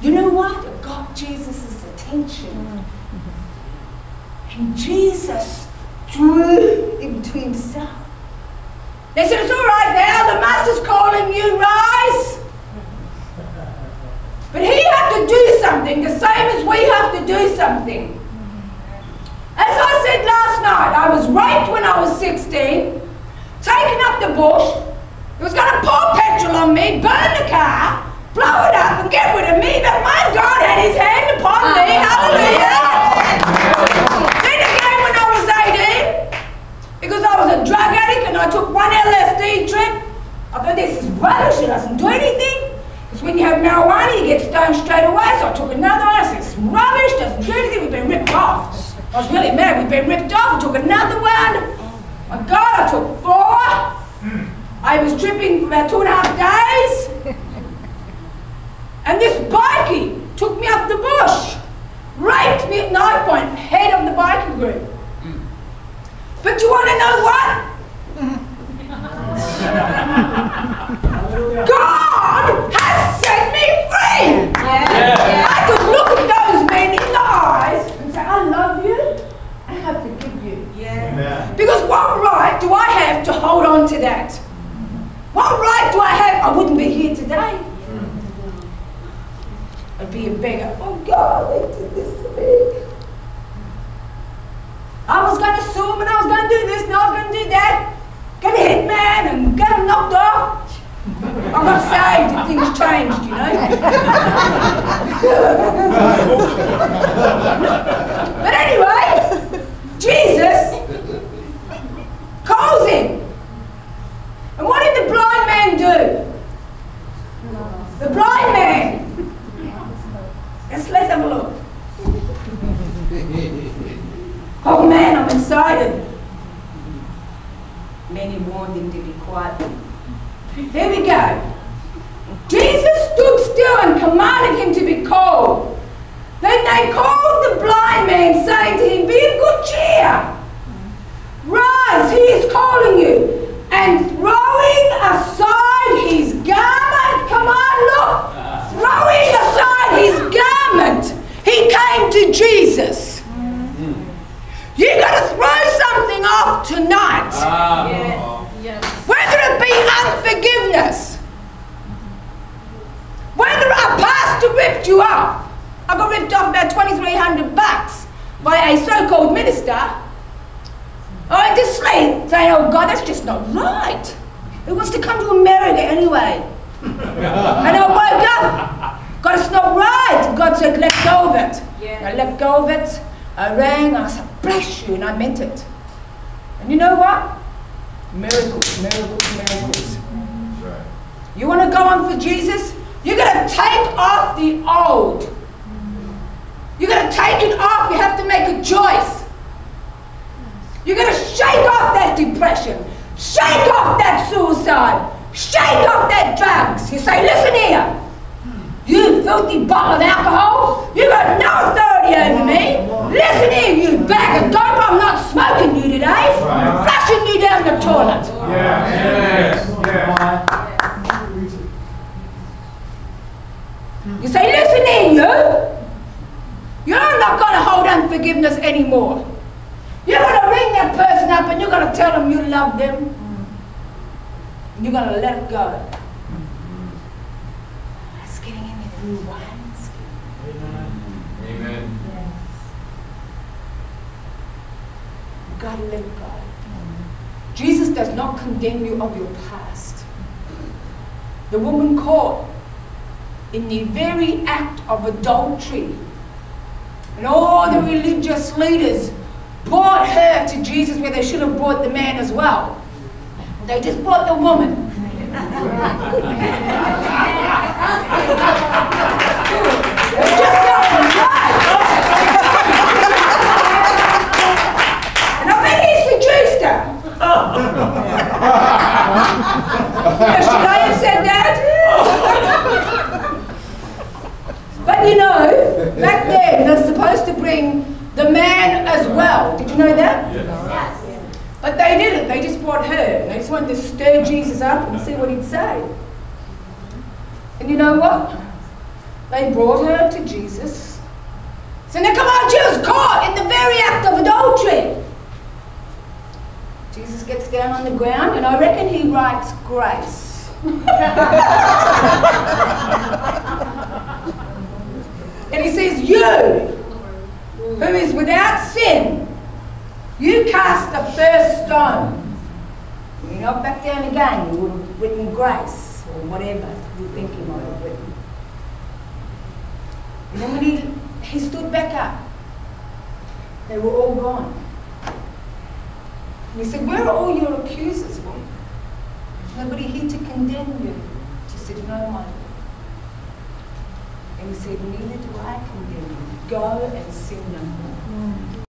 You know what? It got Jesus' attention. And Jesus drew him to himself. They said, it's all right now, the master's calling you, rise. But he had to do something, the same as we have to do something. As I said last night, I was raped when I was 16, taken up the bush. It was going to pour petrol on me, burn the car, blow it up and get rid of me, but my God had his hand upon me, hallelujah. Then again when I was 18, because I was a drug addict and I took one LSD trip, I thought this is rubbish, it doesn't do anything. Because when you have marijuana, you get stoned straight away, so I took another one, I said, it's rubbish, doesn't do anything, we've been ripped off. I was really mad, we've been ripped off, I took another one. My God, I took 4. I was tripping for about 2.5 days. And this bikie took me up the bush, raped me at knife point, head of the bikie group. But you want to know what? God has set me free. Yeah. I could look at those men in the eyes and say, I love you and I forgive you. Yeah. Because what right do I have to hold on to that? What right do I have? I wouldn't be here today. I'd be a beggar. Oh God, they did this to me. I was going to sue them and I was going to do this and I was going to do that. Get a hitman and get them knocked off. I got saved and things changed, you know. But anyway, Jesus calls him. And what did the blind man do? The blind man. Let's have a look. Oh man, I'm excited. Many warned him to be quiet. There we go. Jesus stood still and commanded him to be called. Then they called the blind man, saying to him, be of good cheer. Rise, he is calling you. And throwing aside his garment, come on, look. Throwing aside his garment, he came to Jesus. You've got to throw something off tonight. Yes. Whether it be unforgiveness, whether a pastor ripped you off. I got ripped off about $2,300 by a so-called minister. I went to sleep saying, oh God, that's just not right. Who wants to come to America anyway? And I woke up, God, it's not right. God said, let go of it. Yeah. I let go of it. I rang, I said, bless you, and I meant it. And you know what? Miracles, miracles, miracles. Right. You want to go on for Jesus? You're going to take off the old. You're going to take it off. You have to make a choice. You're going to shake off that depression. Shake off that suicide. Shake off that drugs. You say, listen here. You filthy bottle of alcohol. You got no authority over me. Listen here, you bag of dope. I'm not smoking you today. I'm flushing you down the toilet. You say, listen here, you. You're not going to hold unforgiveness anymore. You're going to ring that person up and you're going to tell them you love them. And you're going to let it go. It's getting in with new wines. Amen. You've got to let it go. Jesus does not condemn you of your past. The woman caught in the very act of adultery. And all the religious leaders brought her to Jesus where they should have brought the man as well. They just brought the woman. It's just not right. And I bet he seduced her. Should I have said that? But you know, back then they're supposed to bring the man as well. Did you know that? Yes. But they didn't. They just brought her. They just wanted to stir Jesus up and see what he'd say. And you know what? They brought her to Jesus. So now come on, she was caught in the very act of adultery. Jesus gets down on the ground, and I reckon he writes grace. And he says, you, who is without sin, you cast the first stone. You're not back down again. You would have written grace, or whatever you think you might have written. And then when he stood back up, they were all gone. And he said, where are all your accusers, woman? Nobody here to condemn you. She said, no one. And he said, neither do I condemn you. Go and sin no more.